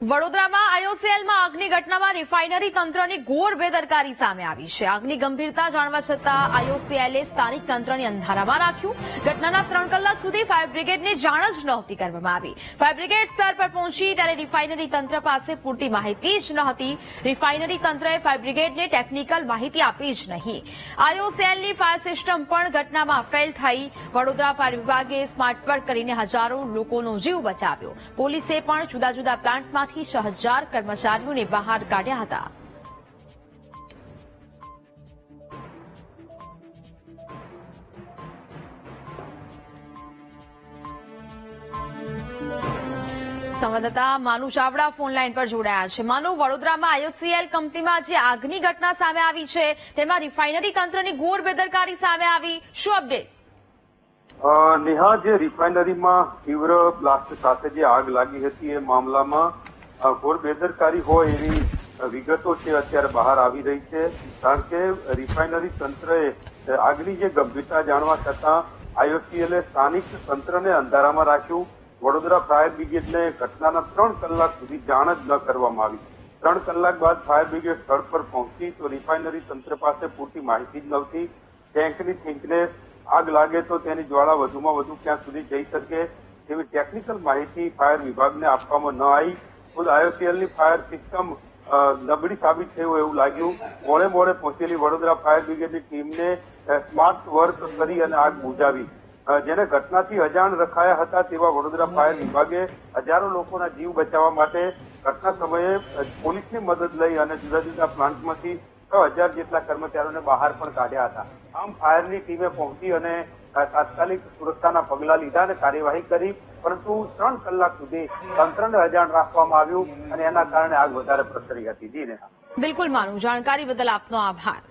વડોદરામાં આઈઓસીએલમાં આગની ઘટનામાં રિફાઇનરી તંત્રની ઘોર બેદરકારી સામે આવી છે। આગની ગંભીરતા જાણવા છતાં આઈઓસીએલે સ્થાનિક તંત્રને અંધારામાં રાખ્યું। ઘટનાના 3 કલાક સુધી ફાયર બ્રિગેડને જાણ જ નહોતી કરવામાં આવી। ફાયર બ્રિગેડ સ્થળ પર પહોંચી ત્યારે રિફાઇનરી તંત્ર પાસે પૂરતી માહિતી જ ન હતી। રિફાઇનરી તંત્રએ ફાયર બ્રિગેડને ટેકનિકલ માહિતી આપી જ નહીં। આઈઓસીએલની ફાયર સિસ્ટમ પણ ઘટનામાં ફેલ થઈ। વડોદરા ફાયર વિભાગે સ્માર્ટ વર્ક કરીને હજારો લોકોનો જીવ બચાવ્યો। પોલીસે પણ જુદા જુદા પ્લાન્ટમાં 6000 કર્મચારીઓને બહાર કાઢ્યા હતા। સંવાદદાતા માનુ ચાવડા ફોન લાઈન પર જોડાયા છે। માનુ, વડોદરામાં આઈઓસીએલ કંપનીમાં જે આગની ઘટના સામે આવી છે તેમાં રિફાઇનરી તંત્રની ઘોર બેદરકારી સામે આવી, શું અપડેટ? નેહા, જે રિફાઇનરીમાં તીવ્ર બ્લાસ્ટ સાથે જે આગ લાગી હતી એ મામલામાં ઘોર બેદરકારી હોય એવી વિગતો છે અત્યારે બહાર આવી રહી છે। કારણ કે રિફાઇનરી તંત્રએ આગની જે ગંભીરતા જાણવા છતાં આઈઓસીએલે સ્થાનિક તંત્રને અંધારામાં રાખ્યું। વડોદરા ફાયર બ્રિગેડને ઘટનાના 3 કલાક સુધી જાણ જ ન કરવામાં આવી। 3 કલાક બાદ ફાયર બ્રિગેડ સ્થળ પર પહોંચી તો રિફાઇનરી તંત્ર પાસે પૂરતી માહિતી જ નહોતી। ટેન્કની થિકનેસ, આગ લાગે તો તેની જ્વાળા વધુમાં વધુ ક્યાં સુધી જઈ શકે તેવી ટેકનિકલ માહિતી ફાયર વિભાગને આપવામાં ન આવી। ખુદ આઈઓસીએલની ફાયર સિસ્ટમ નબળી સાબિત થયું એવું લાગ્યું। મોડે પહોંચેલી વડોદરા ફાયર બ્રિગેડની ટીમને સ્માર્ટ વર્ક કરી અને આગ બુઝાવી। જેને ઘટનાથી અજાણ રખાયા હતા તેવા વડોદરા ફાયર વિભાગે હજારો લોકોના જીવ બચાવવા માટે ઘટના સમયે પોલીસની મદદ લઈ અને જુદા જુદા પ્લાન્ટમાંથી 6000 જેટલા કર્મચારીઓને બહાર પણ કાઢ્યા હતા। આમ ફાયરની ટીમે પહોંચી અને તાત્કાલિક સુરક્ષાના પગલાં લીધા અને કાર્યવાહી કરી, પરંતુ 3 કલાક સુધી તંત્રને અજાણ રાખવામાં આવ્યું અને એના કારણે આગ વધારે પ્રસરી હતી। જી નેહા। બિલકુલ માનુ, જાણકારી બદલ આપનો આભાર।